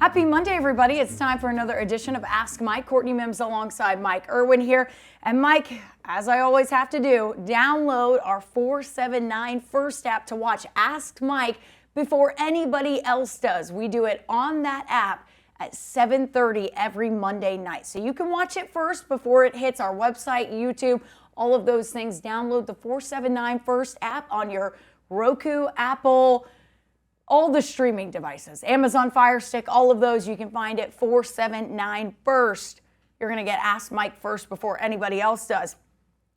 Happy Monday, everybody. It's time for another edition of Ask Mike. Courtney Mims alongside Mike Irwin here. And Mike, as I always have to do, download our 479 First app to watch Ask Mike before anybody else does. We do it on that app at 7:30 every Monday night. So you can watch it first before it hits our website, YouTube, all of those things. Download the 479 First app on your Roku, Apple, all the streaming devices, Amazon Fire Stick, all of those. You can find it 479 First. You're going to get Ask Mike first before anybody else does.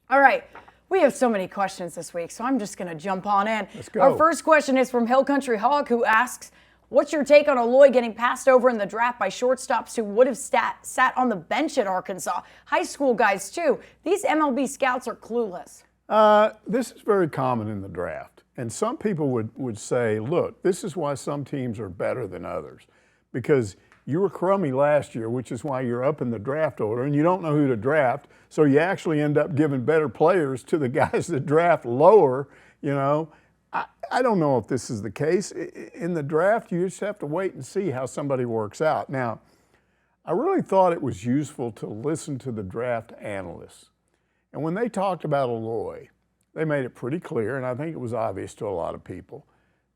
All right. We have so many questions this week, so I'm just going to jump on in. Let's go. Our first question is from Hill Country Hog, who asks, what's your take on Aloy getting passed over in the draft by shortstops who would have sat on the bench at Arkansas? High school guys, too. These MLB scouts are clueless. This is very common in the draft. And some people would say, look, this is why some teams are better than others. Because you were crummy last year, which is why you're up in the draft order, and you don't know who to draft. So you actually end up giving better players to the guys that draft lower, you know. I don't know if this is the case. In the draft, you just have to wait and see how somebody works out. Now, I really thought it was useful to listen to the draft analysts. And when they talked about Aloy, they made it pretty clear, and I think it was obvious to a lot of people,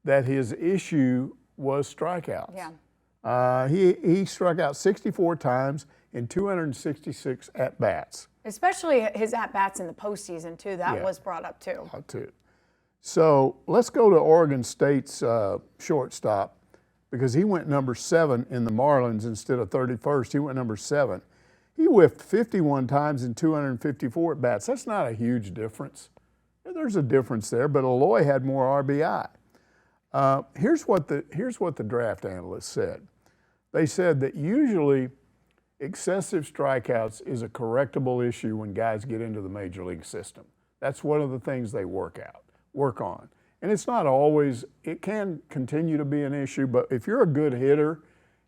that his issue was strikeouts. Yeah. He struck out 64 times in 266 at-bats. Especially his at-bats in the postseason, too. That was brought up, too. So let's go to Oregon State's shortstop, because he went number 7 in the Marlins instead of 31st. He went number 7. He whiffed 51 times in 254 at-bats. That's not a huge difference. There's a difference there, but Aloy had more RBI. Here's what the draft analysts said. They said that usually excessive strikeouts is a correctable issue when guys get into the major league system. That's one of the things they work on. And it's not always, it can continue to be an issue, but if you're a good hitter,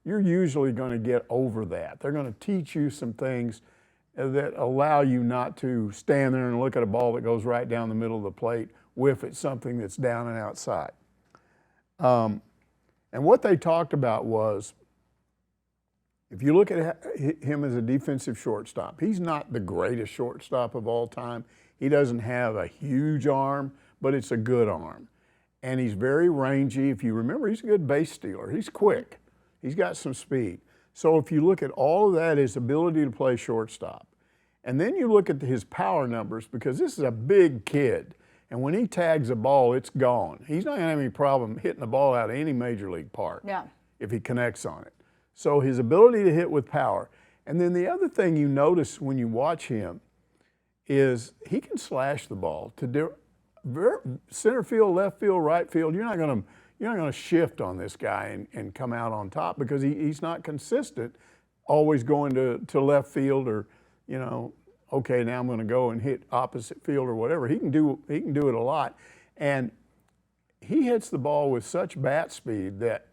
you're usually going to get over that. They're going to teach you some things that allow you not to stand there and look at a ball that goes right down the middle of the plate, whiff at something that's down and outside. And what they talked about was, if you look at him as a defensive shortstop, he's not the greatest shortstop of all time. He doesn't have a huge arm, but it's a good arm. And he's very rangy. If you remember, he's a good base stealer. He's quick. He's got some speed. So if you look at all of that, his ability to play shortstop, and then you look at his power numbers, because this is a big kid, and when he tags a ball, it's gone. He's not going to have any problem hitting the ball out of any major league park if he connects on it. So his ability to hit with power. And then the other thing you notice when you watch him is he can slash the ball to center field, left field, right field. You're not going to shift on this guy and come out on top, because he's not consistent, always going to left field, or, you know, okay, now I'm going to go and hit opposite field or whatever. He can do it a lot. And he hits the ball with such bat speed that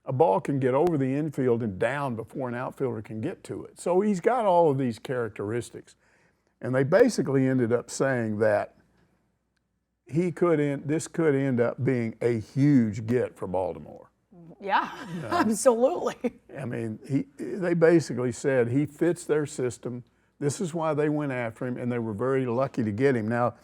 a ball can get over the infield and down before an outfielder can get to it. So he's got all of these characteristics. And they basically ended up saying that this could end up being a huge get for Baltimore. Yeah, absolutely. I mean, they basically said he fits their system. This is why they went after him, and they were very lucky to get him. Now,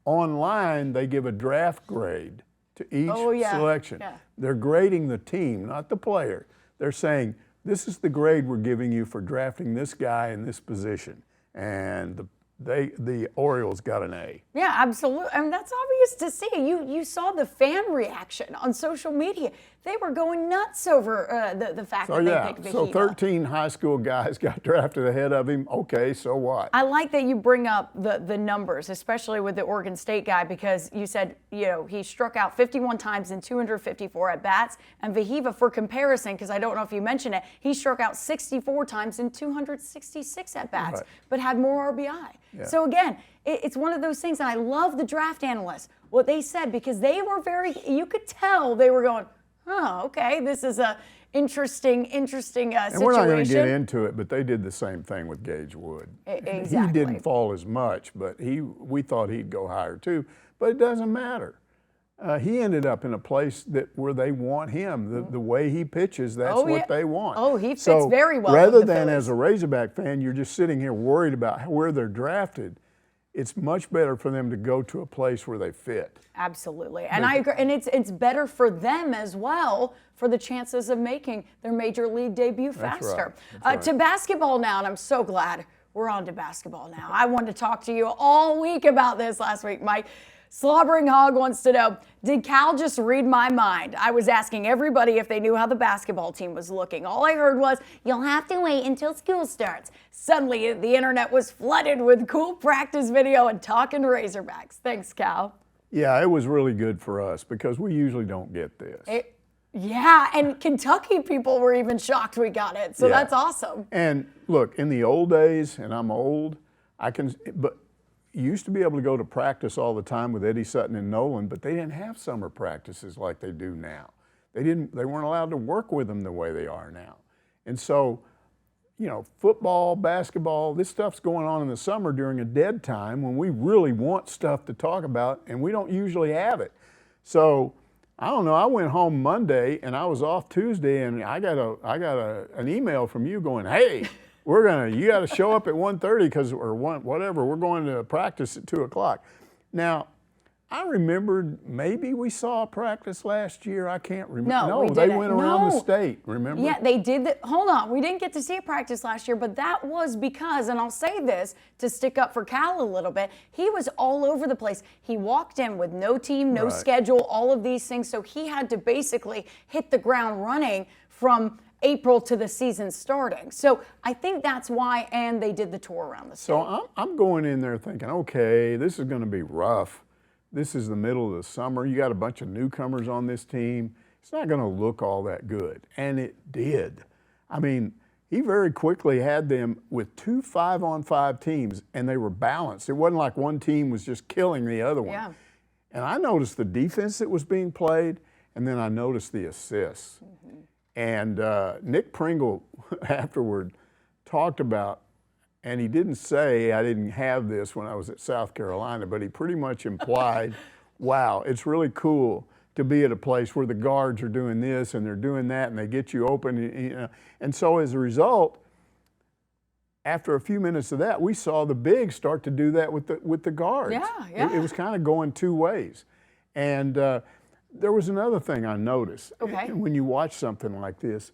online, they give a draft grade to each selection. Yeah. They're grading the team, not the player. They're saying, this is the grade we're giving you for drafting this guy in this position. And the Orioles got an A. Yeah, absolutely. I mean, that's obvious to see. You saw the fan reaction on social media. They were going nuts over the fact that they picked Vahiva. So 13 high school guys got drafted ahead of him. Okay, so what? I like that you bring up the numbers, especially with the Oregon State guy, because you said, you know, he struck out 51 times in 254 at-bats. And Vahiva, for comparison, because I don't know if you mentioned it, he struck out 64 times in 266 at-bats, but had more RBI. Yeah. So again, it's one of those things, and I love the draft analysts, what they said, because they were you could tell they were going, oh, okay, this is a interesting situation. And we're not going to get into it, but they did the same thing with Gage Wood. Exactly. He didn't fall as much, but we thought he'd go higher too. But it doesn't matter. He ended up in a place where they want him. The way he pitches, that's what they want. Oh, he fits very well. Rather with the than Phillies. as a Razorback fan, you're just sitting here worried about where they're drafted. It's much better for them to go to a place where they fit. Absolutely. And I agree. And it's better for them as well for the chances of making their major league debut faster. That's To basketball now, and I'm so glad we're on to basketball now. I wanted to talk to you all week about this last week, Mike. Slobbering Hog wants to know, did Cal just read my mind? I was asking everybody if they knew how the basketball team was looking. All I heard was, you'll have to wait until school starts. Suddenly, the internet was flooded with cool practice video and talking Razorbacks. Thanks, Cal. Yeah, it was really good for us because we usually don't get this. Yeah, and Kentucky people were even shocked we got it, so that's awesome. And look, in the old days, and I'm old, but you used to be able to go to practice all the time with Eddie Sutton and Nolan, but they didn't have summer practices like they do now. They weren't allowed to work with them the way they are now. And so, football, basketball, this stuff's going on in the summer during a dead time when we really want stuff to talk about, and we don't usually have it. So, I don't know, I went home Monday and I was off Tuesday, and I got an email from you going, hey, you got to show up at 1:30 whatever. We're going to practice at 2 o'clock. Now, I remembered maybe we saw a practice last year. I can't remember. No, we they didn't. went around the state, remember? Yeah, they did. Hold on. We didn't get to see a practice last year, but that was because, and I'll say this to stick up for Cal a little bit, he was all over the place. He walked in with no team, no schedule, all of these things. So he had to basically hit the ground running from April to the season starting. So I think that's why, and they did the tour around the state. So I'm going in there thinking, okay, this is going to be rough. This is the middle of the summer. You got a bunch of newcomers on this team. It's not going to look all that good. And it did. I mean, he very quickly had them with 2 5-on-5 teams, and they were balanced. It wasn't like one team was just killing the other one. Yeah. And I noticed the defense that was being played, and then I noticed the assists. Mm-hmm. And Nick Pringle afterward talked about, and he didn't say I didn't have this when I was at South Carolina, but he pretty much implied, wow, it's really cool to be at a place where the guards are doing this and they're doing that and they get you open. And so as a result, after a few minutes of that, we saw the bigs start to do that with the guards. Yeah. It was kind of going two ways. And there was another thing I noticed when you watch something like this,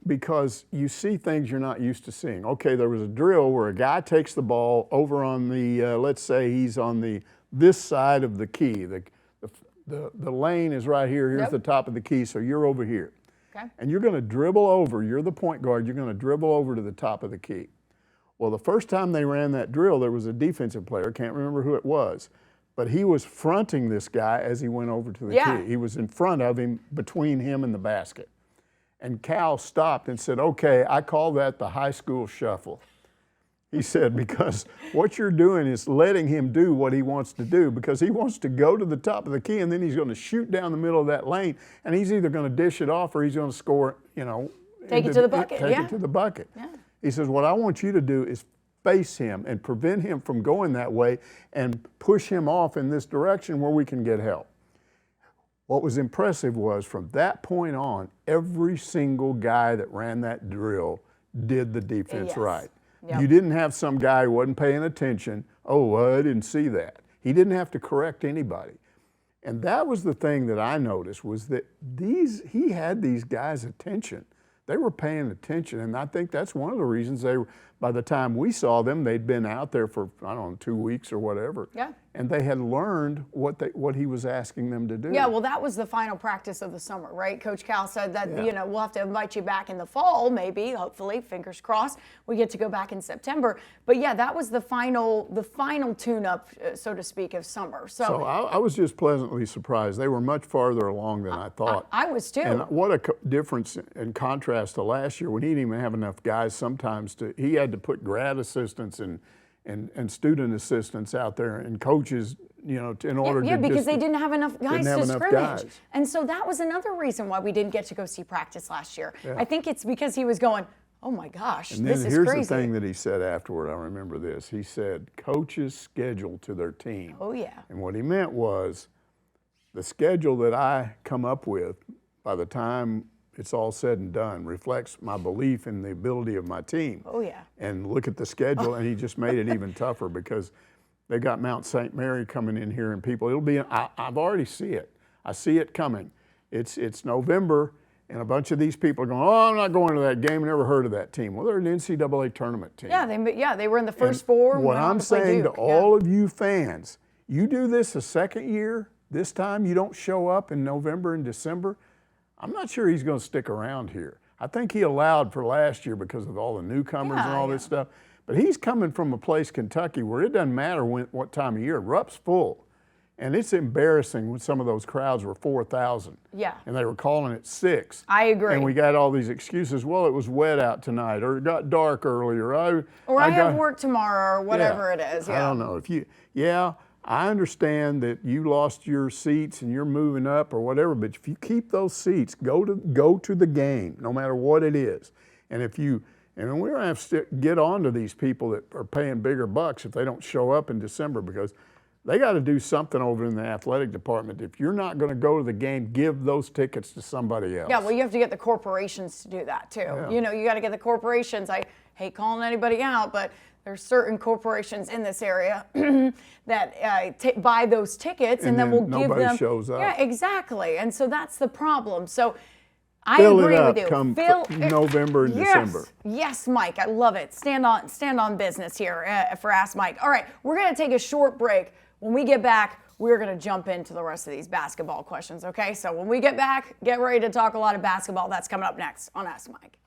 because you see things you're not used to seeing. Okay, there was a drill where a guy takes the ball over on the, let's say he's on this side of the key. The lane is right here. Here's the top of the key, so you're over here. Okay. And you're going to dribble over. You're the point guard. You're going to dribble over to the top of the key. Well, the first time they ran that drill, there was a defensive player. Can't remember who it was. But he was fronting this guy as he went over to the key. He was in front of him, between him and the basket. And Cal stopped and said, okay, I call that the high school shuffle. He said, because what you're doing is letting him do what he wants to do, because he wants to go to the top of the key and then he's going to shoot down the middle of that lane, and he's either going to dish it off or he's going to score, Take it to the bucket. Take it to the bucket. Yeah. He says, what I want you to do is face him and prevent him from going that way and push him off in this direction where we can get help. What was impressive was from that point on, every single guy that ran that drill did the defense right. Yep. You didn't have some guy who wasn't paying attention. Oh, well, I didn't see that. He didn't have to correct anybody. And that was the thing that I noticed, was that he had these guys' attention. They were paying attention, and I think that's one of the reasons by the time we saw them, they'd been out there for, 2 weeks or whatever. Yeah. And they had learned what he was asking them to do. Yeah, well, that was the final practice of the summer, right? Coach Cal said that, we'll have to invite you back in the fall, maybe, hopefully, fingers crossed. We get to go back in September. But yeah, that was the final tune-up, so to speak, of summer. So I was just pleasantly surprised. They were much farther along than I thought. I was too. And what a difference in contrast to last year, when he didn't even have enough guys sometimes he had to put grad assistants and student assistants out there and coaches, in order to because they didn't have enough guys to scrimmage. And so that was another reason why we didn't get to go see practice last year. Yeah. I think it's because he was going, oh my gosh, this is crazy. And then here's the thing that he said afterward, I remember this. He said, coaches schedule to their team. Oh yeah. And what he meant was, the schedule that I come up with, by the time it's all said and done, reflects my belief in the ability of my team. Oh, yeah. And look at the schedule, and he just made it even tougher because they got Mount St. Mary coming in here, and people, it'll be, I've already see it. I see it coming. It's November, and a bunch of these people are going, oh, I'm not going to that game. Never heard of that team. Well, they're an NCAA tournament team. Yeah, they were in the first four. What I'm saying to all of you fans, you do this a second year, this time you don't show up in November and December, I'm not sure he's going to stick around here. I think he allowed for last year because of all the newcomers and all this stuff. But he's coming from a place, Kentucky, where it doesn't matter what time of year. Rupp's full. And it's embarrassing when some of those crowds were 4,000. Yeah. And they were calling it 6. I agree. And we got all these excuses. Well, it was wet out tonight, or it got dark earlier. I have work tomorrow, or whatever it is. Yeah. I don't know. I understand that you lost your seats and you're moving up or whatever, but if you keep those seats, go to the game, no matter what it is. And we're gonna have to get on to these people that are paying bigger bucks if they don't show up in December, because they got to do something over in the athletic department. If you're not going to go to the game, give those tickets to somebody else. Yeah, well, you have to get the corporations to do that too. Yeah. You got to get the corporations. I hate calling anybody out, but there's certain corporations in this area that buy those tickets, and then we'll give them. Nobody shows up. Yeah, exactly. And so that's the problem. So I agree with you. Come November and December. Yes, Mike, I love it. Stand on business here for Ask Mike. All right, we're going to take a short break. When we get back, we're going to jump into the rest of these basketball questions, okay? So when we get back, get ready to talk a lot of basketball. That's coming up next on Ask Mike.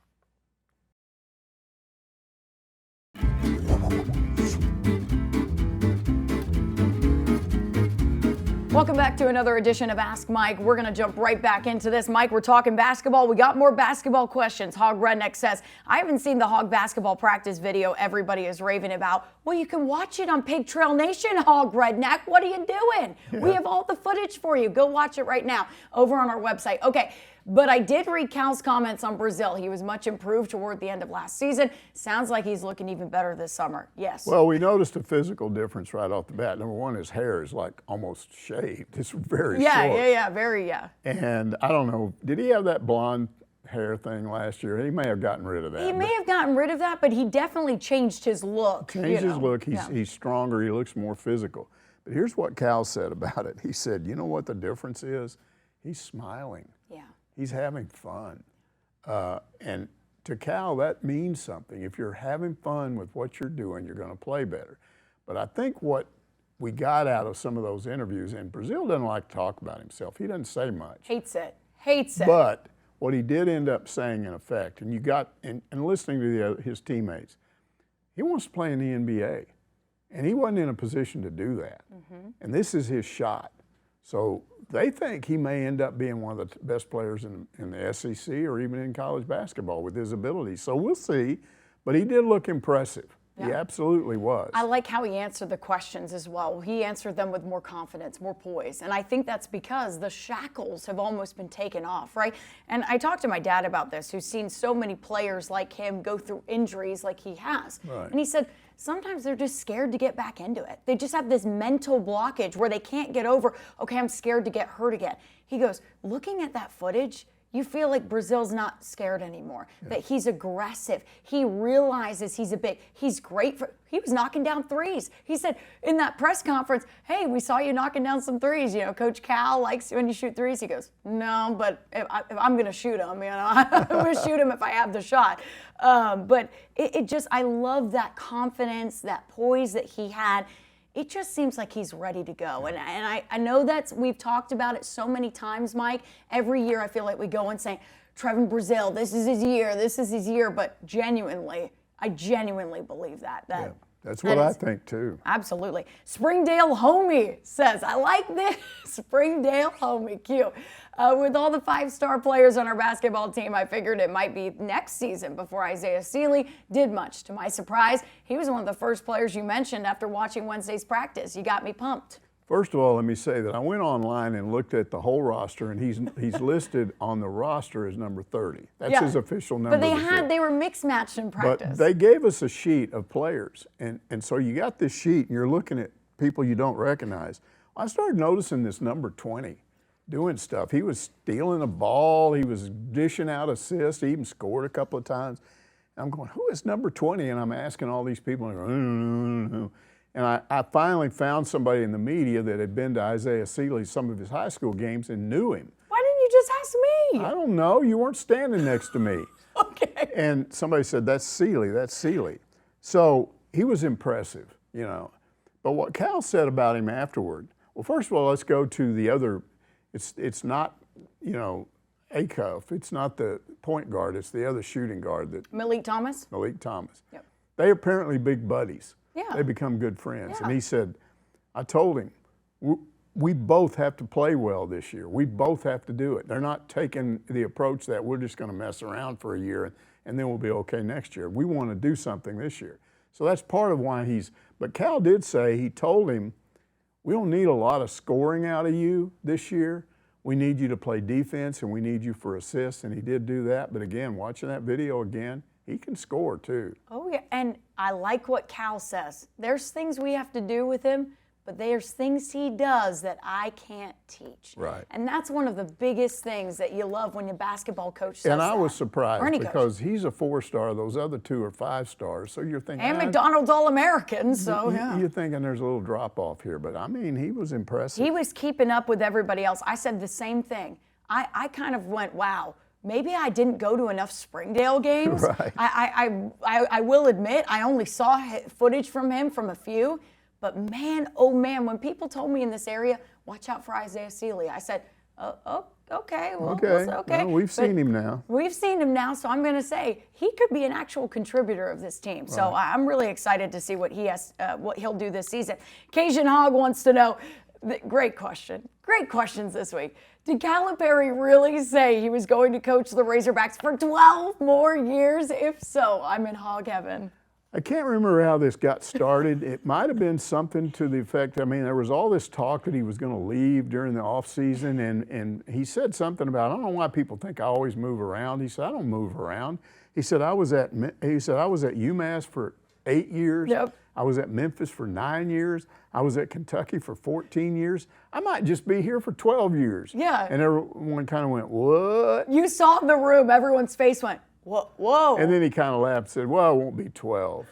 Welcome back to another edition of Ask Mike. We're going to jump right back into this. Mike, we're talking basketball. We got more basketball questions. Hog Redneck says, I haven't seen the Hog basketball practice video everybody is raving about. Well, you can watch it on Pig Trail Nation, Hog Redneck. What are you doing? Yeah. We have all the footage for you. Go watch it right now over on our website. Okay. But I did read Cal's comments on Brazil. He was much improved toward the end of last season. Sounds like he's looking even better this summer. Yes. Well, we noticed a physical difference right off the bat. Number one, his hair is like almost shaved. It's very short. Yeah. And I don't know, did he have that blonde hair thing last year? He may have gotten rid of that. He may have gotten rid of that, but he definitely changed his look. His look. He's stronger. He looks more physical. But here's what Cal said about it. He said, you know what the difference is? He's smiling. Yeah. He's having fun. And to Cal, that means something. If you're having fun with what you're doing, you're going to play better. But I think what we got out of some of those interviews, and Brazil doesn't like to talk about himself. He doesn't say much. Hates it. But what he did end up saying, in effect, and you got, and listening to his teammates, he wants to play in the NBA. And he wasn't in a position to do that. Mm-hmm. And this is his shot. So they think he may end up being one of the best players in the SEC or even in college basketball with his abilities. So we'll see. But he did look impressive. Yeah. He absolutely was. I like how he answered the questions as well. He answered them with more confidence, more poise. And I think that's because the shackles have almost been taken off, right? And I talked to my dad about this, who's seen so many players like him go through injuries like he has. Right. And he said, sometimes they're just scared to get back into it. They just have this mental blockage where they can't get over, okay, I'm scared to get hurt again. He goes, looking at that footage, you feel like Brazil's not scared anymore, that he's aggressive. He realizes he's great he was knocking down threes. He said in that press conference, hey, we saw you knocking down some threes. You know, Coach Cal likes when you shoot threes. He goes, no, but if I'm going to shoot them, I'm going to shoot them if I have the shot. But I love that confidence, that poise that he had. It just seems like he's ready to go. And I know we've talked about it so many times, Mike. Every year I feel like we go and say, Trevin Brazile, this is his year. But I genuinely believe that. That's what I think too. Absolutely. Springdale Homie says, I like this. Springdale Homie, cute. With all the 5-star players on our basketball team, I figured it might be next season before Isaiah Seeley did much. To my surprise, he was one of the first players you mentioned after watching Wednesday's practice. You got me pumped. First of all, let me say that I went online and looked at the whole roster, and he's listed on the roster as number 30. That's his official number. But they were mixed matched in practice. But they gave us a sheet of players, and so you got this sheet, and you're looking at people you don't recognize. I started noticing this number 20. doing stuff. He was stealing a ball. He was dishing out assists. He even scored a couple of times. And I'm going, who is number 20? And I'm asking all these people. And, I go, and I finally found somebody in the media that had been to Isaiah Seeley some of his high school games and knew him. Why didn't you just ask me? I don't know. You weren't standing next to me. Okay. And somebody said, that's Seeley. That's Seeley. So he was impressive, you know. But what Cal said about him afterward, well, first of all, let's go to the other. It's not, you know, Acuff. It's not the point guard. It's the other shooting guard. Malik Thomas? Malik Thomas. Yep. They apparently big buddies. Yeah. They become good friends. Yeah. And he said, I told him, we both have to play well this year. We both have to do it. They're not taking the approach that we're just going to mess around for a year and then we'll be okay next year. We want to do something this year. So that's part of why but Cal did say, he told him, we don't need a lot of scoring out of you this year. We need you to play defense and we need you for assists. And he did do that. But again, watching that video again, he can score too. Oh, yeah. And I like what Cal says. There's things we have to do with him, but there's things he does that I can't teach. Right. And that's one of the biggest things that you love when your basketball coach says And I that. was surprised coach. because he's a 4-star. Those other two are 5-stars. So you're thinking. And McDonald's All-American, so yeah. You're thinking there's a little drop off here. But I mean, he was impressive. He was keeping up with everybody else. I said the same thing. I kind of went, wow, maybe I didn't go to enough Springdale games. Right. I will admit, I only saw footage from him from a few. But man, oh man, when people told me in this area, watch out for Isaiah Seeley, I said, oh, okay. Well, Well, we've seen him now. We've seen him now, so I'm going to say he could be an actual contributor of this team. Right. So I'm really excited to see what he'll do this season. Cajun Hog wants to know, great question. Great questions this week. Did Calipari really say he was going to coach the Razorbacks for 12 more years? If so, I'm in hog heaven. I can't remember how this got started. It might have been something to the effect, I mean, there was all this talk that he was going to leave during the offseason, and he said something about, I don't know why people think I always move around. He said, I don't move around. He said, I was at UMass for 8 years. Yep. I was at Memphis for 9 years. I was at Kentucky for 14 years. I might just be here for 12 years. Yeah. And everyone kind of went, what? You saw in the room, everyone's face went, whoa. And then he kind of laughed and said, well, it won't be 12.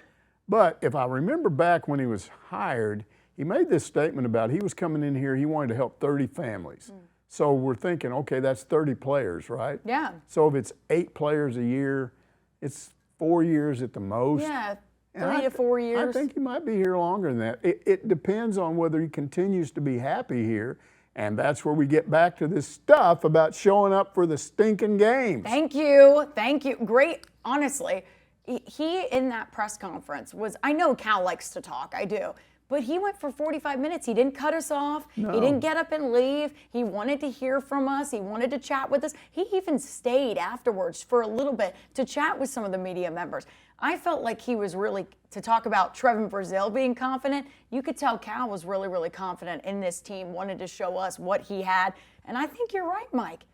But if I remember back when he was hired, he made this statement about he was coming in here, he wanted to help 30 families. So we're thinking, okay, that's 30 players, right? Yeah. So if it's 8 players a year, it's 4 years at the most. Yeah, And 3 to 4 years. I think he might be here longer than that. It depends on whether he continues to be happy here. And that's where we get back to this stuff about showing up for the stinking games. Thank you. Great, honestly. He, in that press conference, I know Cal likes to talk, I do, but he went for 45 minutes. He didn't cut us off. No. He didn't get up and leave. He wanted to hear from us. He wanted to chat with us. He even stayed afterwards for a little bit to chat with some of the media members. I felt like he was really, to talk about Trevin Brazile being confident, you could tell Cal was really, really confident in this team, wanted to show us what he had. And I think you're right, Mike.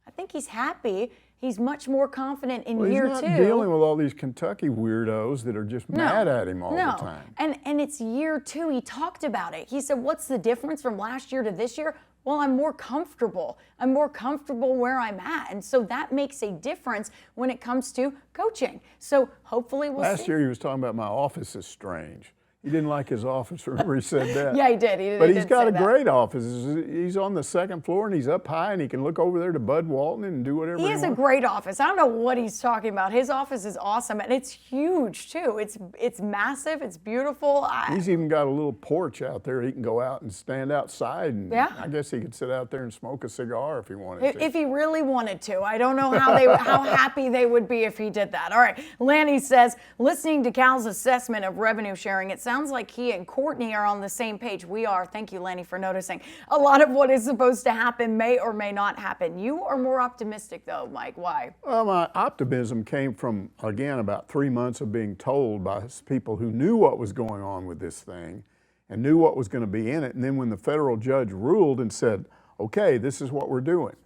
I think he's happy. He's much more confident in year 2. He's not dealing with all these Kentucky weirdos that are just mad at him all the time. And it's year 2. He talked about it. He said, what's the difference from last year to this year? Well, I'm more comfortable. I'm more comfortable where I'm at. And so that makes a difference when it comes to coaching. So hopefully we'll see. Last year he was talking about my office is strange. He didn't like his office. Remember he said that? Yeah, he did. But he's got a great office. He's on the 2nd floor and he's up high and he can look over there to Bud Walton and do whatever he wants. He has a great office. I don't know what he's talking about. His office is awesome and it's huge too. It's massive. It's beautiful. He's even got a little porch out there. He can go out and stand outside and I guess he could sit out there and smoke a cigar if he wanted to. If he really wanted to. I don't know how happy they would be if he did that. All right. Lanny says, listening to Cal's assessment of revenue sharing, it sounds like he and Courtney are on the same page. We are. Thank you, Lanny, for noticing. A lot of what is supposed to happen may or may not happen. You are more optimistic, though, Mike. Why? Well, my optimism came from, again, about 3 months of being told by people who knew what was going on with this thing and knew what was going to be in it. And then when the federal judge ruled and said, okay, this is what we're doing,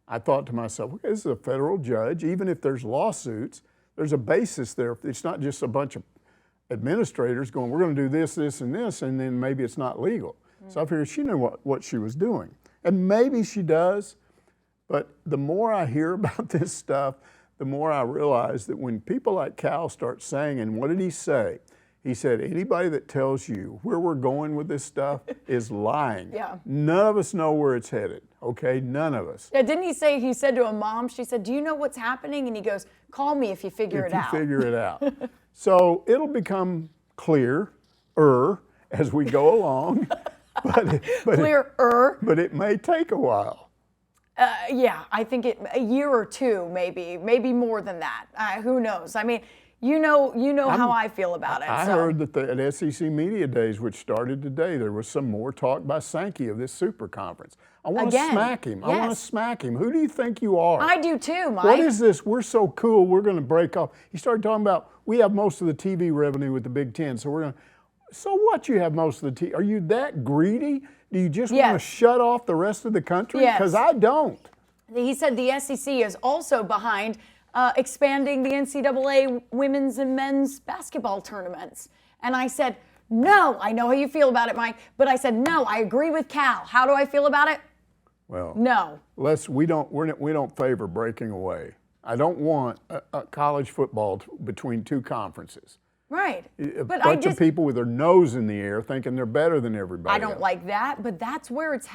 I thought to myself, okay, this is a federal judge. Even if there's lawsuits, there's a basis there. It's not just a bunch of administrators going, we're going to do this, this, and this, and then maybe it's not legal. So I figured she knew what she was doing. And maybe she does, but the more I hear about this stuff, the more I realize that when people like Cal start saying, and what did he say? He said, anybody that tells you where we're going with this stuff is lying. Yeah. None of us know where it's headed, okay? None of us. Yeah, didn't he say, he said to a mom, she said, do you know what's happening? And he goes, call me if you figure it out. Figure it out. So it'll become clearer as we go along, Clearer. But it may take a while. Yeah, I think a year or two, maybe more than that. Who knows? I mean, you know how I feel about it. I heard that at SEC Media Days, which started today, there was some more talk by Sankey of this super conference. I want to smack him. Yes. I want to smack him. Who do you think you are? I do too, Mike. What is this? We're so cool. We're going to break off. He started talking about we have most of the TV revenue with the Big Ten, so we're going to. So what? You have most of the TV? Are you that greedy? Do you just want to shut off the rest of the country? Yes. Because I don't. He said the SEC is also behind expanding the NCAA women's and men's basketball tournaments. And I said, no, I know how you feel about it, Mike, but I said, no, I agree with Cal. How do I feel about it? Well, no. We don't favor breaking away. I don't want a college football between two conferences. Right. A bunch of people with their nose in the air thinking they're better than everybody I don't else. like that, but that's where it's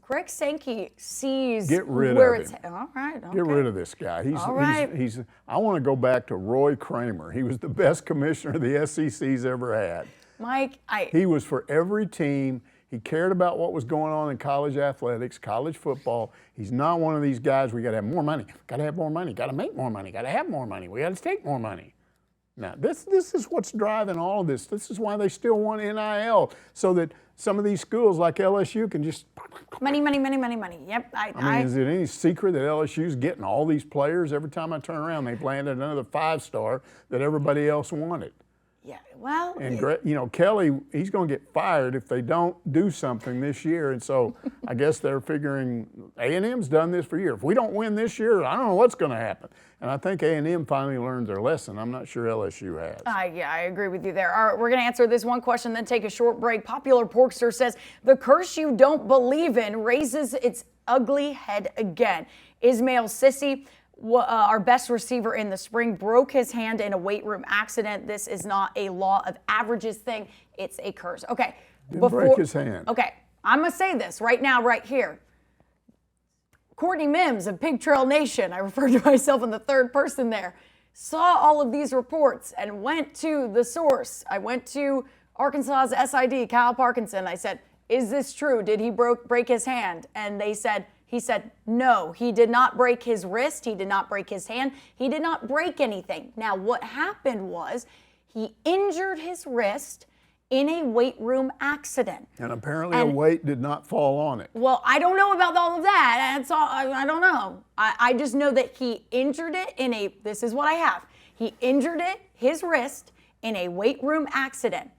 Greg Sankey sees Get rid where of it's him. all right. Okay. Get rid of this guy. He's I want to go back to Roy Kramer. He was the best commissioner the SEC's ever had. Mike, He was for every team. He cared about what was going on in college athletics, college football. He's not one of these guys, we got to have more money, got to have more money, got to make more money, got to have more money, we got to take more money. Now, this is what's driving all of this. This is why they still want NIL, so that some of these schools like LSU can just money. Yep. I mean, is it any secret that LSU's getting all these players? Every time I turn around, they've landed another 5-star that everybody else wanted. Yeah, well. And Kelly, he's going to get fired if they don't do something this year. And so I guess they're figuring A&M's done this for years. If we don't win this year, I don't know what's going to happen. And I think A&M finally learned their lesson. I'm not sure LSU has. Yeah, I agree with you there. All right, we're going to answer this one question, then take a short break. Popular Porkster says, the curse you don't believe in raises its ugly head again. Ismail Sissy, our best receiver in the spring, broke his hand in a weight room accident. This is not a law of averages thing. It's a curse. Okay. Didn't break his hand. Okay. I'm going to say this right now, right here. Courtney Mims of Pig Trail Nation, I referred to myself in the third person there, saw all of these reports and went to the source. I went to Arkansas's SID, Kyle Parkinson. I said, is this true? Did he break his hand? And he said, no, he did not break his wrist. He did not break his hand. He did not break anything. Now, what happened was he injured his wrist in a weight room accident. And apparently a weight did not fall on it. Well, I don't know about all of that. That's all, I don't know. I just know that he injured it this is what I have. He injured his wrist in a weight room accident.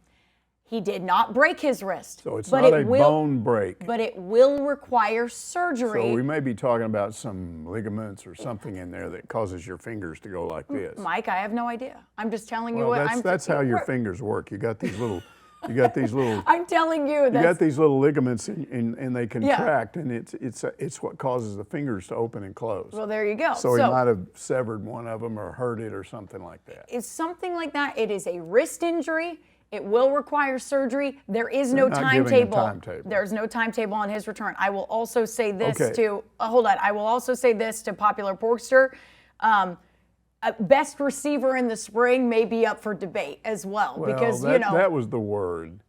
He did not break his wrist. So it's not a bone break. But it will require surgery. So we may be talking about some ligaments or something in there that causes your fingers to go like this. Mike, I have no idea. I'm just telling you what that's how your fingers work. You got these little I'm telling you. You got these little ligaments and they contract, and it's what causes the fingers to open and close. Well, there you go. So he might have severed one of them or hurt it or something like that. It's something like that. It is a wrist injury. It will require surgery. There is no timetable. There's no timetable on his return. I will also say this I will also say this to Popular Porkster. Best receiver in the spring may be up for debate as well, because that was the word.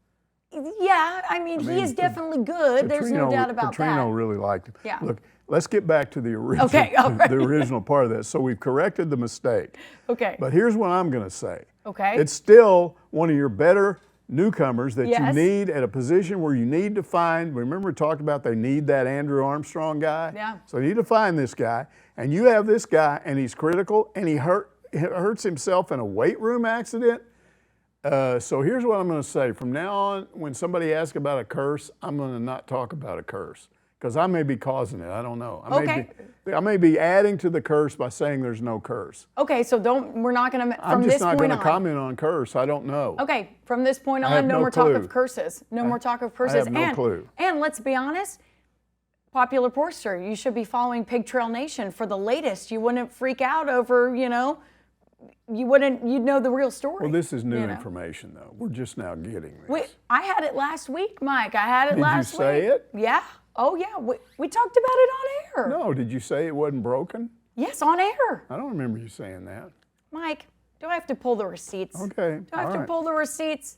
Yeah, I mean he is definitely good. There's no doubt about that. Petrino really liked him. Yeah. Look, let's get back to the original, the original part of that. So we've corrected the mistake. Okay. But here's what I'm going to say. Okay. It's still one of your better newcomers that you need at a position where you need to find. Remember we talked about they need that Andrew Armstrong guy? Yeah. So you need to find this guy, and you have this guy, and he's critical, and he hurts himself in a weight room accident. So here's what I'm going to say. From now on, when somebody asks about a curse, I'm going to not talk about a curse, because I may be causing it. I don't know. I may be adding to the curse by saying there's no curse. Okay, so we're not going to, I'm just not going to comment on curse. I don't know. Okay, from this point on, no more talk of curses. No more talk of curses. I have no clue. And let's be honest, Popular Porkster, you should be following Pig Trail Nation for the latest. You wouldn't freak out over, you'd know the real story. Well, this is new information, though. We're just now getting this. I had it last week, Mike. I had it last week. Did you say it? Yeah. Oh, yeah. We talked about it on air. No, did you say it wasn't broken? Yes, on air. I don't remember you saying that. Mike, do I have to pull the receipts? Okay. Do I have to pull the receipts?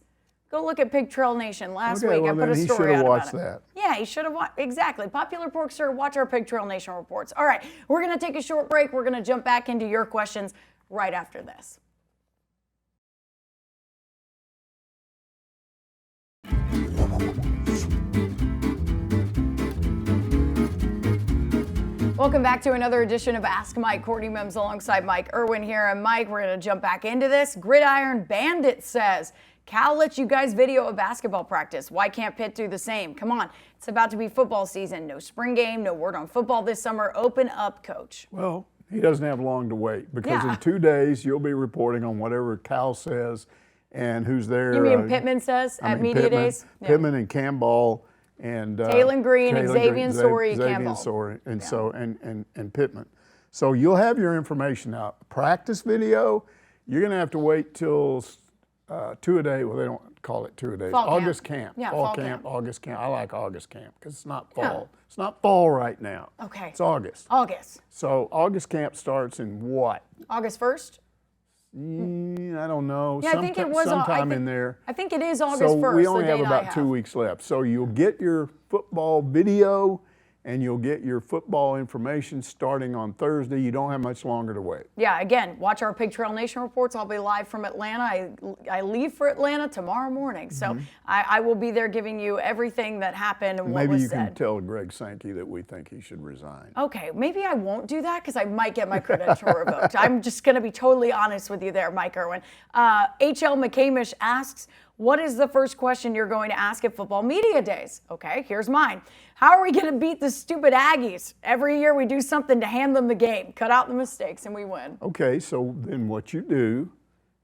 Go look at Pig Trail Nation last week. Well, I put a story out about it. He should have watched that. Yeah, he should have watched. Exactly. Popular Porkster, watch our Pig Trail Nation reports. All right, we're going to take a short break. We're going to jump back into your questions right after this. Welcome back to another edition of Ask Mike. Courtney Mims alongside Mike Irwin here. And Mike, we're going to jump back into this. Gridiron Bandit says, Cal lets you guys video a basketball practice. Why can't Pitt do the same? Come on. It's about to be football season. No spring game, no word on football this summer. Open up, coach. Well, he doesn't have long to wait because in 2 days you'll be reporting on whatever Cal says and who's there. You mean Pittman says at media days? Pittman and Campbell. And Taylor Green, Xavier Sorey, Campbell. Sorey, and so and Pittman. So you'll have your information out. Practice video, you're going to have to wait till 2 a day. Well, they don't call it 2 a day. August camp. Yeah, fall camp. August camp. I like August camp because it's not fall. Yeah. It's not fall right now. Okay. It's August. August. So August camp starts in what? August 1st? I don't know. Yeah, I think it was sometime in there. I think it is August 1st. So we only have about 2 weeks left. So you'll get your football video and you'll get your football information starting on Thursday. You don't have much longer to wait. Yeah, again, watch our Pig Trail Nation reports. I'll be live from Atlanta. I leave for Atlanta tomorrow morning. So I will be there giving you everything that happened and what was said. Maybe you can tell Greg Sankey that we think he should resign. Okay, maybe I won't do that because I might get my credential revoked. I'm just going to be totally honest with you there, Mike Irwin. H.L. McCamish asks, what is the first question you're going to ask at football media days? Okay, here's mine. How are we going to beat the stupid Aggies? Every year we do something to hand them the game. Cut out the mistakes and we win. Okay, so then what you do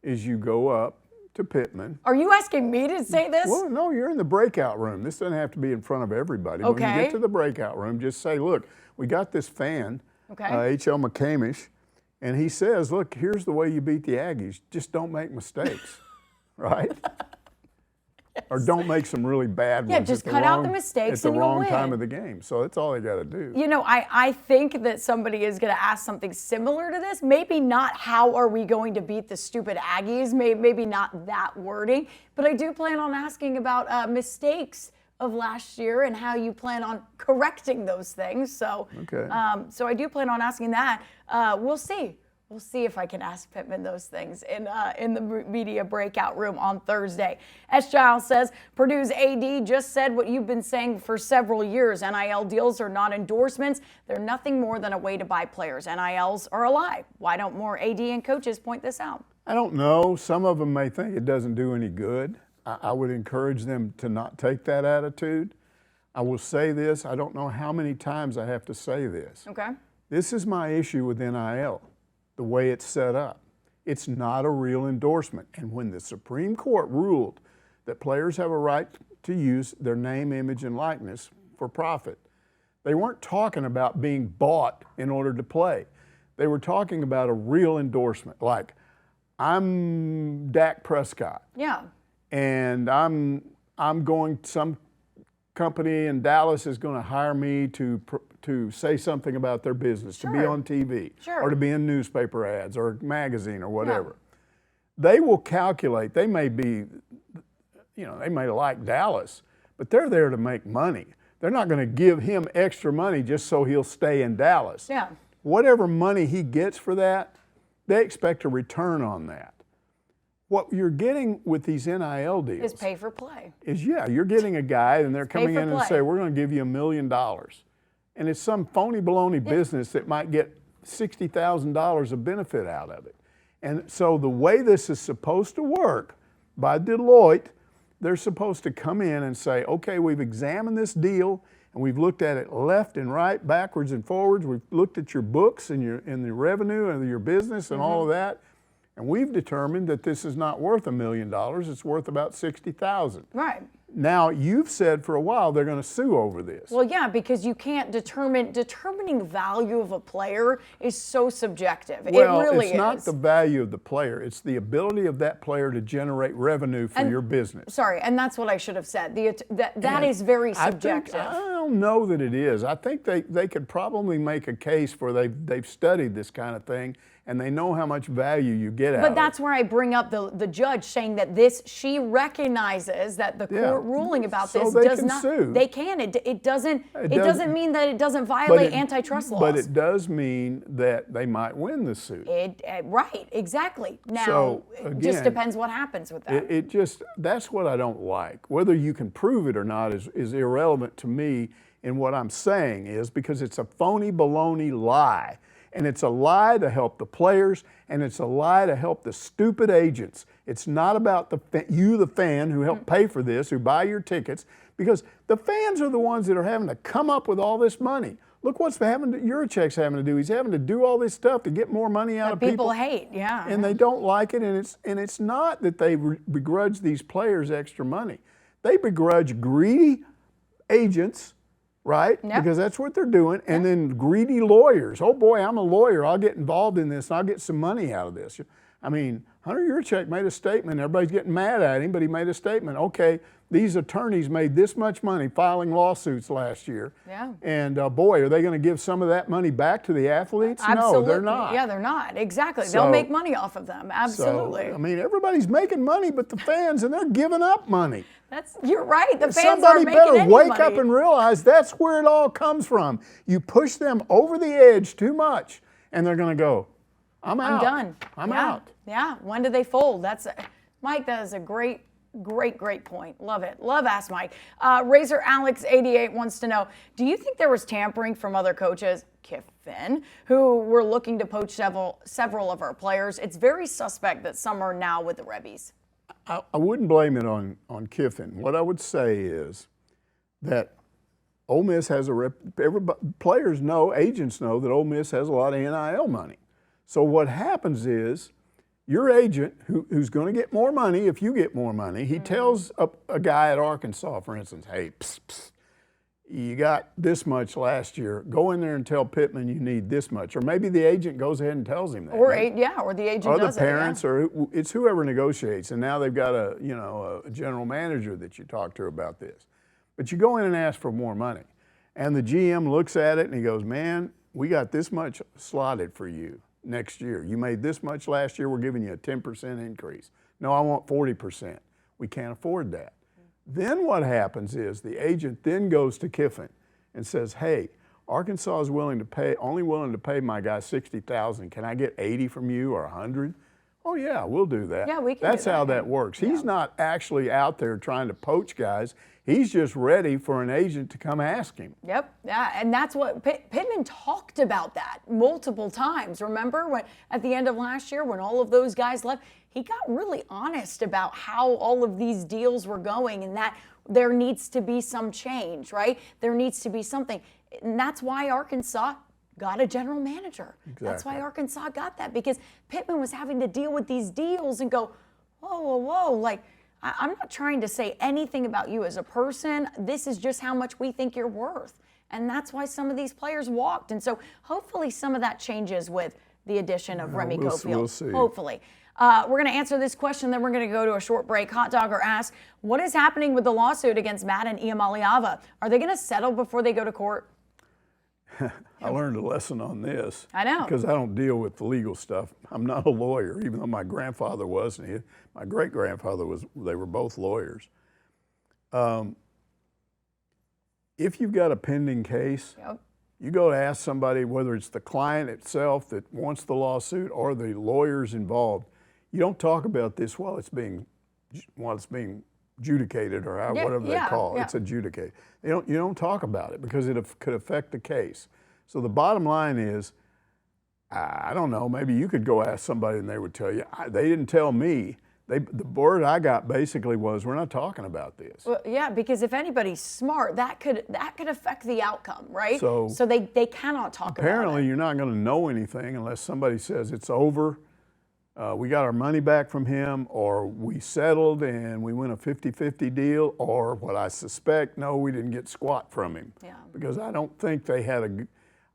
is you go up to Pittman. Are you asking me to say this? Well, no, you're in the breakout room. This doesn't have to be in front of everybody. Okay. When you get to the breakout room, just say, look, we got this fan, H.L. McCamish, and he says, look, here's the way you beat the Aggies. Just don't make mistakes, right? Or don't make some really bad ones. Yeah, just cut out the mistakes and you'll win. At the wrong time of the game. So that's all they got to do. You know, I think that somebody is going to ask something similar to this. Maybe not how are we going to beat the stupid Aggies. Maybe not that wording. But I do plan on asking about mistakes of last year and how you plan on correcting those things. So, so I do plan on asking that. We'll see. We'll see if I can ask Pittman those things in the media breakout room on Thursday. S. Giles says, Purdue's AD just said what you've been saying for several years. NIL deals are not endorsements. They're nothing more than a way to buy players. NILs are a lie. Why don't more AD and coaches point this out? I don't know. Some of them may think it doesn't do any good. I would encourage them to not take that attitude. I will say this. I don't know how many times I have to say this. Okay. This is my issue with NIL. The way it's set up. It's not a real endorsement. And when the Supreme Court ruled that players have a right to use their name, image, and likeness for profit, they weren't talking about being bought in order to play. They were talking about a real endorsement, like, I'm Dak Prescott. Yeah. And I'm going, some company in Dallas is going to hire me to say something about their business, to be on TV, or to be in newspaper ads or magazine or whatever. They will calculate. They may be, they may like Dallas, but they're there to make money. They're not going to give him extra money just so he'll stay in Dallas. Yeah. Whatever money he gets for that, they expect a return on that. What you're getting with these NIL deals is pay for play. You're getting a guy and they're coming in and say, we're going to give you $1 million. And it's some phony baloney business that might get $60,000 of benefit out of it. And so the way this is supposed to work by Deloitte, they're supposed to come in and say, okay, we've examined this deal and we've looked at it left and right, backwards and forwards. We've looked at your books and the revenue and your business and all of that. And we've determined that this is not worth $1 million. It's worth about $60,000. Right. now you've said for a while they're going to sue over this. Well, yeah, because you can't determining value of a player is so subjective. Well, it really it's is. not the value of the player. It's the ability of that player to generate revenue for your business. Sorry, and that's what I should have said. That is very subjective. I don't know that it is. I think they could probably make a case for they've studied this kind of thing and they know how much value you get out of it. But that's where I bring up the judge saying that she recognizes that the court ruling about So this they does can not. sue. They can. It doesn't mean that it doesn't violate antitrust laws. But it does mean that they might win the suit. Right, exactly. Now, So, it just again, depends what happens with that. That's what I don't like. Whether you can prove it or not is irrelevant to me. And what I'm saying is because it's a phony baloney lie. And it's a lie to help the players, and it's a lie to help the stupid agents. It's not about you, the fan, who helped pay for this, who buy your tickets, because the fans are the ones that are having to come up with all this money. Look what's Yurichek's having to do. He's having to do all this stuff to get more money out of people. People hate, yeah. And they don't like it, and it's not that they begrudge these players extra money. They begrudge greedy agents, right? Yep. Because that's what they're doing. And then greedy lawyers. Oh boy, I'm a lawyer. I'll get involved in this and I'll get some money out of this. I mean, Hunter Yurichek made a statement. Everybody's getting mad at him, but he made a statement. Okay, these attorneys made this much money filing lawsuits last year. Yeah. And boy, are they going to give some of that money back to the athletes? Absolutely. No, they're not. Yeah, they're not. Exactly. They'll make money off of them. Absolutely. So, I mean, everybody's making money but the fans, and they're giving up money. You're right. The fans Somebody aren't making better any wake money. up and realize that's where it all comes from. You push them over the edge too much, and they're going to go, I'm out. I'm done. I'm out. Yeah. When do they fold? Mike, that is a great point. Love it. Love Ask Mike. Razor Alex 88 wants to know, do you think there was tampering from other coaches, Kiffin, who were looking to poach several of our players? It's very suspect that some are now with the Rebbies. I wouldn't blame it on Kiffin. What I would say is that Ole Miss has players know, agents know that Ole Miss has a lot of NIL money. So what happens is your agent, who's going to get more money if you get more money, he tells a guy at Arkansas, for instance, hey, you got this much last year. Go in there and tell Pittman you need this much. Or maybe the agent goes ahead and tells him that. Or the agent does it. Or the parents, or it's whoever negotiates. And now they've got a general manager that you talk to about this. But you go in and ask for more money. And the GM looks at it and he goes, man, we got this much slotted for you next year. You made this much last year. We're giving you a 10% increase. No, I want 40%. We can't afford that. Then what happens is the agent then goes to Kiffin and says, hey, Arkansas is only willing to pay my guy $60,000. Can I get 80 from you or 100? Oh yeah, we'll do that. Yeah, we can. That's how that works. Yeah. He's not actually out there trying to poach guys. He's just ready for an agent to come ask him. Yep. Yeah, and that's what Pittman talked about that multiple times. Remember when at the end of last year when all of those guys left, he got really honest about how all of these deals were going and that there needs to be some change, right? There needs to be something. And that's why Arkansas got a general manager. Exactly. That's why Arkansas got that, because Pittman was having to deal with these deals and go, whoa, like, I'm not trying to say anything about you as a person. This is just how much we think you're worth. And that's why some of these players walked. And so hopefully some of that changes with the addition of Remy Cofield. We'll see. Hopefully. We're going to answer this question, then we're going to go to a short break. Hot Dogger asks, what is happening with the lawsuit against Matt and Iamaleava? Are they going to settle before they go to court? I learned a lesson on this. I know. Because I don't deal with the legal stuff. I'm not a lawyer, even though my grandfather was, and my great-grandfather was. They were both lawyers. If you've got a pending case, yep, you go to ask somebody, whether it's the client itself that wants the lawsuit or the lawyers involved. You don't talk about this while it's being adjudicated or whatever they call it. It's adjudicated. You don't talk about it because it could affect the case. So the bottom line is, I don't know, maybe you could go ask somebody and they would tell you. They didn't tell me. The word I got basically was, we're not talking about this. Well, yeah, because if anybody's smart, that could affect the outcome, right? So they cannot talk about it. Apparently you're not going to know anything unless somebody says it's over we got our money back from him, or we settled and we went a 50-50 deal, or what I suspect, no, we didn't get squat from him. Yeah. Because I don't think they had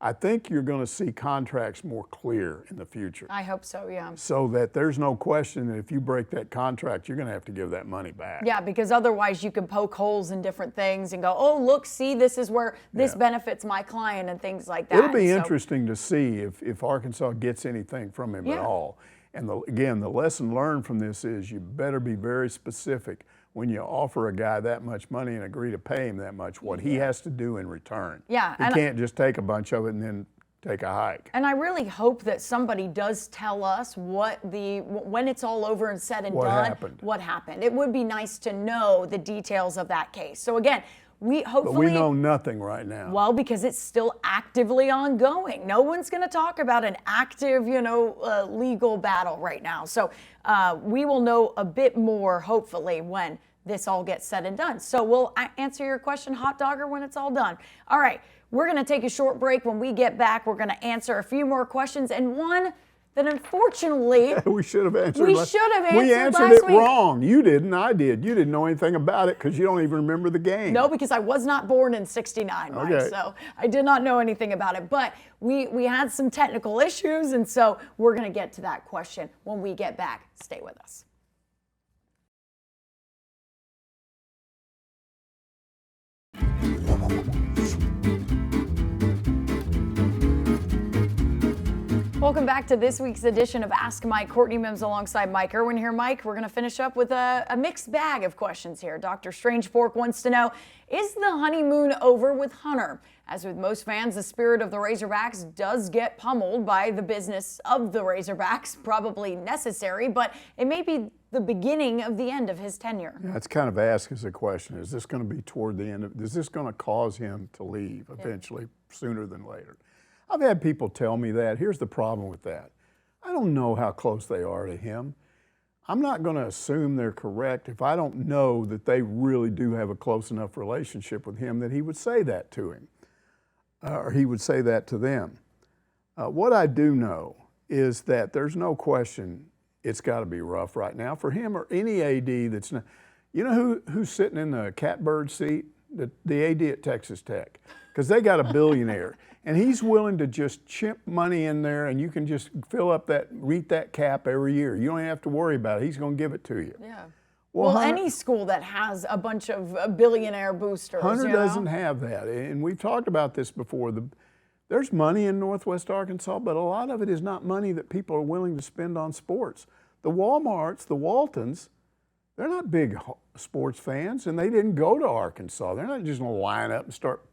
I think you're going to see contracts more clear in the future. I hope so, yeah. So that there's no question that if you break that contract, you're going to have to give that money back. Yeah, because otherwise you can poke holes in different things and go, oh, look, see, this is where this benefits my client and things like that. It'll be interesting to see if Arkansas gets anything from him at all. And again, the lesson learned from this is you better be very specific when you offer a guy that much money and agree to pay him that much, what he has to do in return. Yeah. He can't just take a bunch of it and then take a hike. And I really hope that somebody does tell us when it's all over and said and done, what happened. It would be nice to know the details of that case. So again, but we know nothing right now. Well, because it's still actively ongoing. No one's going to talk about an active, legal battle right now. So we will know a bit more, hopefully, when this all gets said and done. So we'll answer your question, Hot Dogger, when it's all done. All right, we're going to take a short break. When we get back, we're going to answer a few more questions, and one that unfortunately we should have answered. We answered it week. Wrong. You didn't. I did. You didn't know anything about it because you don't even remember the game. No, because I was not born in '69, Mike, so I did not know anything about it. But we had some technical issues, and so we're going to get to that question when we get back. Stay with us. Welcome back to this week's edition of Ask Mike. Courtney Mims alongside Mike Irwin here. Mike, we're going to finish up with a mixed bag of questions here. Dr. Strangefork wants to know, is the honeymoon over with Hunter? As with most fans, the spirit of the Razorbacks does get pummeled by the business of the Razorbacks, probably necessary, but it may be the beginning of the end of his tenure. That's kind of asked as a question. Is this going to be toward the end is this going to cause him to leave eventually, sooner than later? I've had people tell me that. Here's the problem with that. I don't know how close they are to him. I'm not going to assume they're correct if I don't know that they really do have a close enough relationship with him that he would say that to him, or he would say that to them. What I do know is that there's no question it's got to be rough right now for him or any AD that's not. You know who's sitting in the catbird seat? The AD at Texas Tech, because they got a billionaire. And he's willing to just chip money in there, and you can just read that cap every year. You don't have to worry about it. He's going to give it to you. Yeah. Well, any school that has a bunch of billionaire boosters. Hunter doesn't have that. And we've talked about this before. There's money in Northwest Arkansas, but a lot of it is not money that people are willing to spend on sports. The Walmarts, the Waltons, they're not big sports fans, and they didn't go to Arkansas. They're not just going to line up and start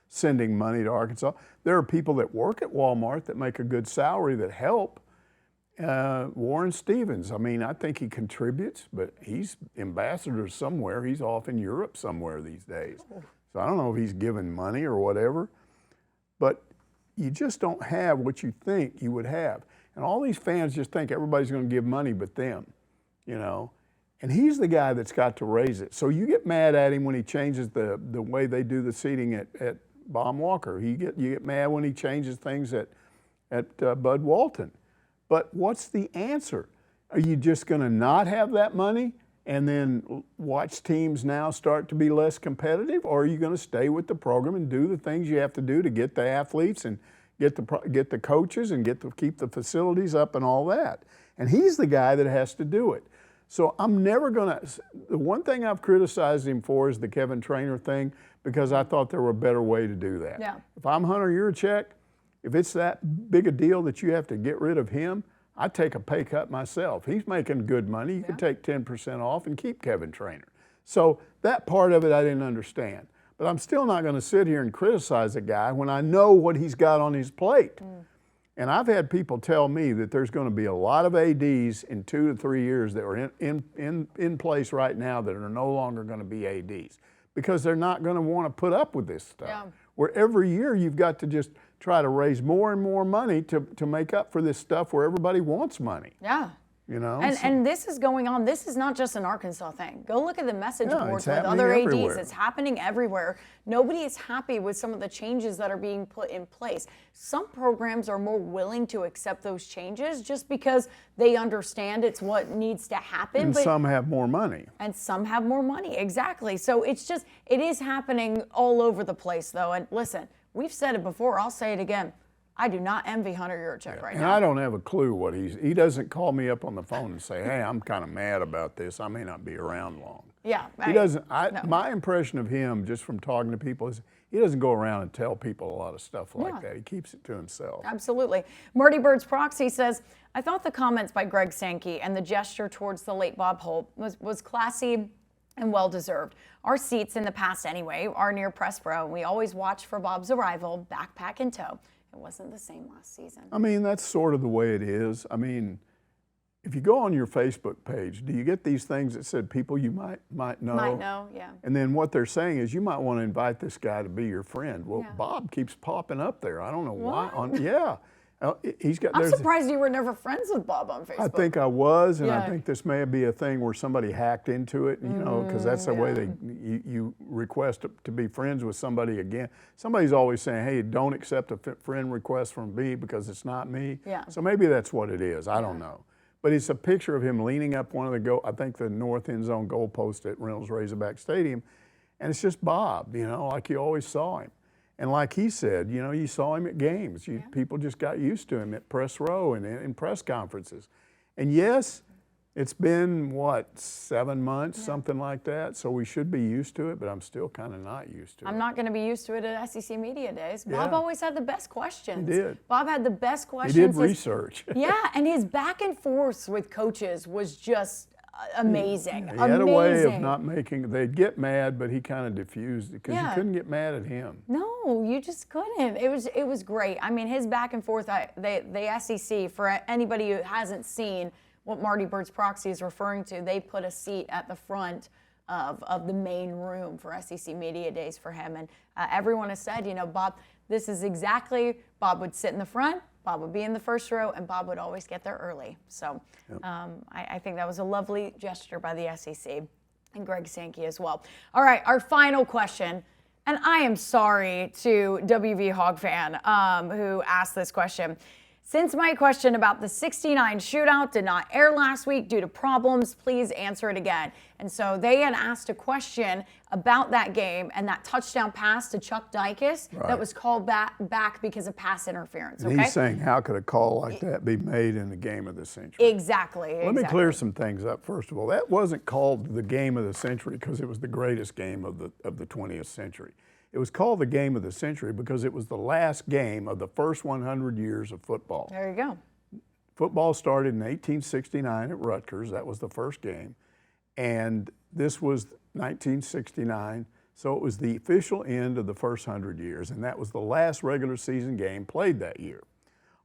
sending money to Arkansas. There are people that work at Walmart that make a good salary that help. Warren Stevens, I mean, I think he contributes, but he's ambassador somewhere. He's off in Europe somewhere these days. So I don't know if he's giving money or whatever, but you just don't have what you think you would have. And all these fans just think everybody's going to give money but them, And he's the guy that's got to raise it. So you get mad at him when he changes the way they do the seating at Baum Walker. You get mad when he changes things at Bud Walton. But what's the answer? Are you just going to not have that money and then watch teams now start to be less competitive, or are you going to stay with the program and do the things you have to do to get the athletes and get the coaches and keep the facilities up and all that? And he's the guy that has to do it. So I'm never going to – the one thing I've criticized him for is the Kevin Trainor thing, because I thought there were a better way to do that. Yeah. If I'm Hunter Yurachek, if it's that big a deal that you have to get rid of him, I'd take a pay cut myself. He's making good money. You could take 10% off and keep Kevin Trainor. So that part of it I didn't understand. But I'm still not going to sit here and criticize a guy when I know what he's got on his plate. And I've had people tell me that there's going to be a lot of ADs in 2 to 3 years that are in place right now that are no longer going to be ADs, because they're not going to want to put up with this stuff. Yeah. Where every year you've got to just try to raise more and more money to make up for this stuff where everybody wants money. Yeah. you know. And this is going on. This is not just an Arkansas thing. Go look at the message boards with other everywhere. ADs. It's happening everywhere. Nobody is happy with some of the changes that are being put in place. Some programs are more willing to accept those changes just because they understand it's what needs to happen. And some have more money. And some have more money, exactly. So it is happening all over the place, though. And listen, we've said it before. I'll say it again. I do not envy Hunter Yurachek right now. And I don't have a clue what he doesn't call me up on the phone and say, hey, I'm kind of mad about this. I may not be around long. Yeah. He doesn't, no. My impression of him, just from talking to people, is he doesn't go around and tell people a lot of stuff like that. He keeps it to himself. Absolutely. Marty Bird's Proxy says, I thought the comments by Greg Sankey and the gesture towards the late Bob Holt was classy and well-deserved. Our seats in the past anyway are near press row, and we always watch for Bob's arrival, backpack in tow. It wasn't the same last season. I mean, that's sort of the way it is. I mean, if you go on your Facebook page, do you get these things that said people you might know? Might know, yeah. And then what they're saying is you might want to invite this guy to be your friend. Well, Bob keeps popping up there. I don't know why. He's got. I'm surprised you were never friends with Bob on Facebook. I think I was, and I think this may be a thing where somebody hacked into it, you know, because that's the way you request to be friends with somebody again. Somebody's always saying, hey, don't accept a friend request from me because it's not me. Yeah. So maybe that's what it is. I don't know. But it's a picture of him leaning up one of the north end zone goalpost at Reynolds Razorback Stadium, and it's just Bob, you know, like you always saw him. And like he said, you know, you saw him at games. People just got used to him at press row and in press conferences. And yes, it's been, 7 months, something like that. So we should be used to it, but I'm still kind of not used to it. I'm not going to be used to it at SEC Media Days. Bob always had the best questions. He did. Bob had the best questions. He did research. And his back and forth with coaches was just amazing. He had a way of not making, they'd get mad, but he kind of diffused it because you couldn't get mad at him. No, you just couldn't. It was great. I mean, his back and forth, the SEC, for anybody who hasn't seen what Marty Bird's Proxy is referring to, they put a seat at the front of the main room for SEC Media Days for him. And everyone has said, you know, Bob, this is exactly, Bob would sit in the front, Bob would be in the first row, and Bob would always get there early. So I think that was a lovely gesture by the SEC and Greg Sankey as well. All right, our final question. And I am sorry to WV Hog fan who asked this question. Since my question about the 69 shootout did not air last week due to problems, please answer it again. And so they had asked a question about that game and that touchdown pass to Chuck Dykes that was called back because of pass interference. And he's saying, how could a call like that be made in the game of the century? Exactly. Let me clear some things up. First of all, that wasn't called the game of the century because it was the greatest game of the 20th century. It was called the game of the century because it was the last game of the first 100 years of football. There you go. Football started in 1869 at Rutgers. That was the first game. And this was 1969. So it was the official end of the first 100 years. And that was the last regular season game played that year.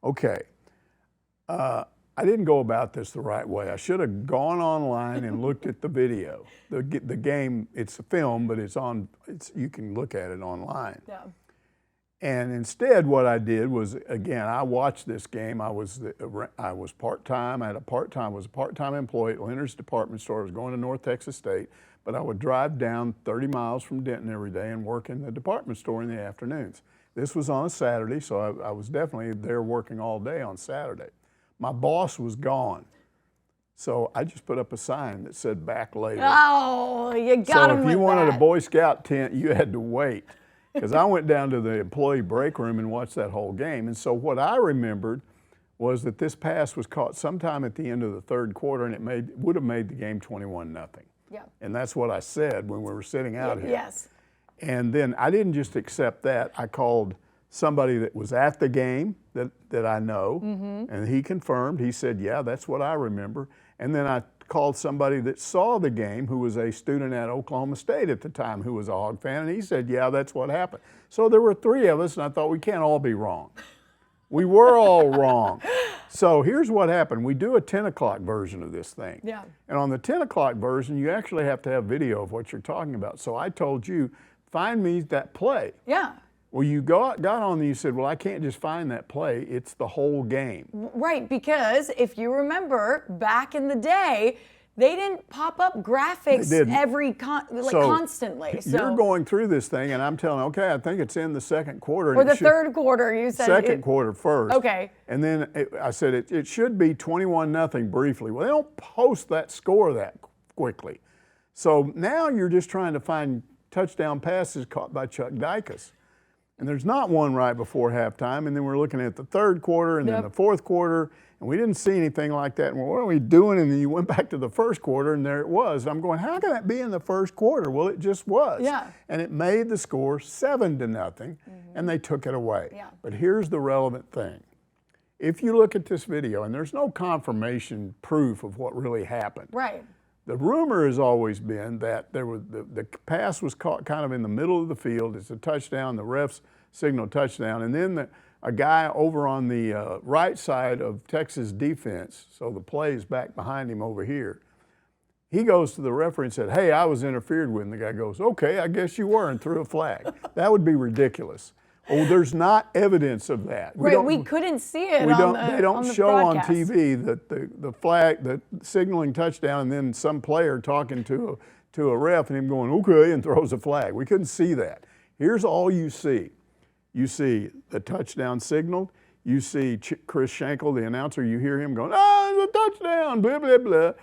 Okay. I didn't go about this the right way. I should have gone online and looked at the video. The game, it's a film, but you can look at it online. Yeah. And instead, what I did was, again, I watched this game. I was part-time. I was a part-time employee at Leonard's department store. I was going to North Texas State, but I would drive down 30 miles from Denton every day and work in the department store in the afternoons. This was on a Saturday, so I was definitely there working all day on Saturday. My boss was gone, so I just put up a sign that said "back later." Oh, you got him with that. So if you wanted a Boy Scout tent, you had to wait, because I went down to the employee break room and watched that whole game. And so what I remembered was that this pass was caught sometime at the end of the third quarter, and it would have made the game 21-0. Yeah. And that's what I said when we were sitting out here. Yes. And then I didn't just accept that. I called somebody that was at the game that I know, and he confirmed. He said, yeah, that's what I remember. And then I called somebody that saw the game who was a student at Oklahoma State at the time who was a Hog fan, and he said, yeah, that's what happened. So there were three of us, and I thought, we can't all be wrong. We were all wrong. So here's what happened. We do a 10 o'clock version of this thing. Yeah. And on the 10 o'clock version, you actually have to have video of what you're talking about. So I told you, find me that play. Yeah. Well, you got on and you said, well, I can't just find that play. It's the whole game. Right, because if you remember, back in the day, they didn't pop up graphics constantly. So you're going through this thing, and I'm telling, okay, I think it's in the second quarter. Or the third quarter, you said. Second quarter first. Okay. And then I said it should be 21-0 briefly. Well, they don't post that score that quickly. So now you're just trying to find touchdown passes caught by Chuck Dicus. And there's not one right before halftime. And then we're looking at the third quarter and then the fourth quarter, and we didn't see anything like that. And what are we doing? And then you went back to the first quarter, and there it was. I'm going, how can that be in the first quarter? Well, it just was. Yeah. And it made the score 7-0, and they took it away. Yeah. But here's the relevant thing. If you look at this video, and there's no confirmation proof of what really happened. Right. The rumor has always been that there was the pass was caught kind of in the middle of the field. It's a touchdown. The refs signal touchdown, and then a guy over on the right side of Texas defense, so the play is back behind him over here. He goes to the referee and said, "Hey, I was interfered with." And the guy goes, "Okay, I guess you were," and threw a flag. That would be ridiculous. Oh, there's not evidence of that. We couldn't see it. They don't show broadcast. on TV that the flag, the signaling touchdown, and then some player talking to a ref and him going, "Okay," and throws a flag. We couldn't see that. Here's all you see. You see the touchdown signaled. You see Chris Schenkel, the announcer. You hear him going, "Ah, it's a touchdown!" Blah blah blah.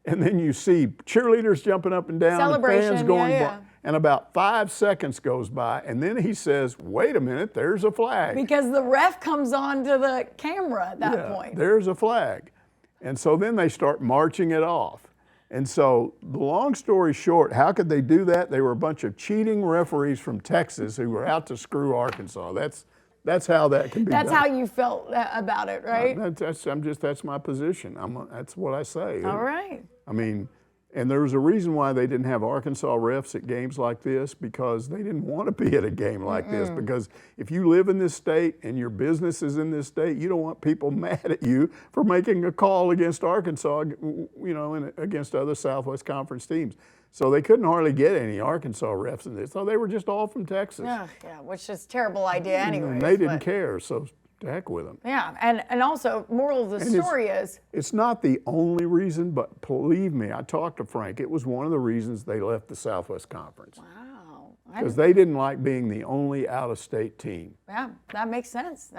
And then you see cheerleaders jumping up and down, celebration, fans going, yeah. And about 5 seconds goes by, and then he says, "Wait a minute, there's a flag." Because the ref comes on to the camera at that point. There's a flag. And so then they start marching it off. And so the long story short, how could they do that? They were a bunch of cheating referees from Texas who were out to screw Arkansas. That's how that can be done. That's how you felt about it, right? That's my position. That's what I say. All right. I mean, and there was a reason why they didn't have Arkansas refs at games like this, because they didn't want to be at a game like this. Because if you live in this state and your business is in this state, you don't want people mad at you for making a call against Arkansas, against other Southwest Conference teams. So they couldn't hardly get any Arkansas refs in this. So they were just all from Texas. Yeah, which is a terrible idea anyway. And they didn't care, so to heck with them. Yeah, and also, moral of the story is... It's not the only reason, but believe me, I talked to Frank, it was one of the reasons they left the Southwest Conference. Wow. Because they didn't like being the only out-of-state team. Yeah, that makes sense.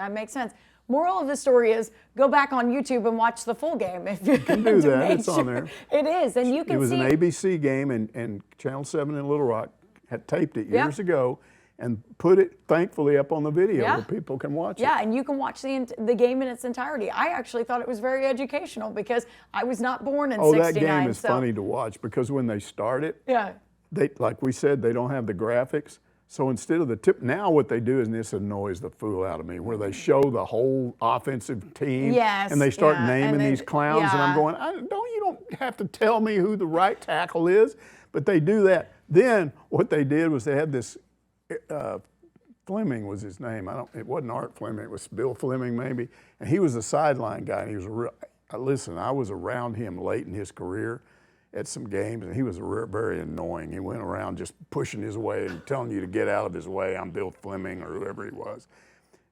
Moral of the story is go back on YouTube and watch the full game. If you can do that, it's on there. It is, and you can see... It was an ABC game, and Channel 7 in Little Rock had taped it years ago and put it, thankfully, up on the video where people can watch it. Yeah, and you can watch the game in its entirety. I actually thought it was very educational because I was not born in 69. That game is funny to watch because when they start it, like we said, they don't have the graphics. So instead of the tip, now what they do, and this annoys the fool out of me, where they show the whole offensive team and they start naming these clowns, and I'm going, you don't have to tell me who the right tackle is, but they do that. Then what they did was they had this, Fleming was his name. It wasn't Art Fleming, it was Bill Fleming maybe, and he was a sideline guy, and he was listen, I was around him late in his career at some games, and he was very annoying. He went around just pushing his way and telling you to get out of his way. I'm Bill Fleming or whoever he was.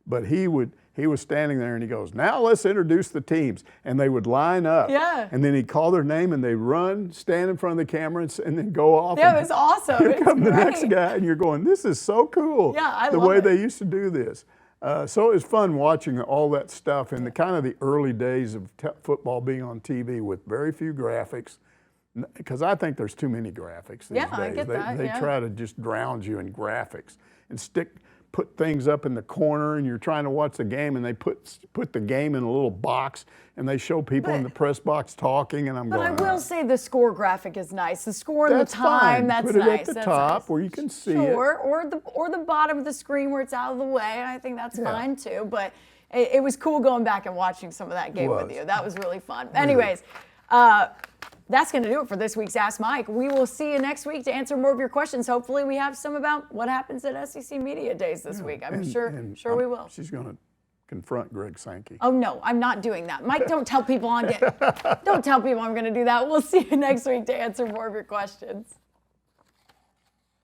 But he was standing there and he goes, "Now let's introduce the teams." And they would line up. Yeah. And then he'd call their name and they'd run, stand in front of the camera and then go off. Yeah, it was awesome. Here come the next guy, and you're going, this is so cool. Yeah, I love it. The way they used to do this. So it was fun watching all that stuff in the kind of the early days of football being on TV with very few graphics. Because I think there's too many graphics these days. I get that. They try to just drown you in graphics and put things up in the corner, and you're trying to watch the game, and they put the game in a little box, and they show people in the press box talking, and I'm going. But I will say the score graphic is nice. The score and the time, fine. that's put it nice. at the top where you can see it. Or the bottom of the screen where it's out of the way. I think that's fine too. But it was cool going back and watching some of that game with you. That was really fun. Anyways. That's going to do it for this week's Ask Mike. We will see you next week to answer more of your questions. Hopefully we have some about what happens at SEC Media Days this week. I'm sure we will. She's going to confront Greg Sankey. Oh, no, I'm not doing that. Mike, don't tell people I'm going to do that. We'll see you next week to answer more of your questions.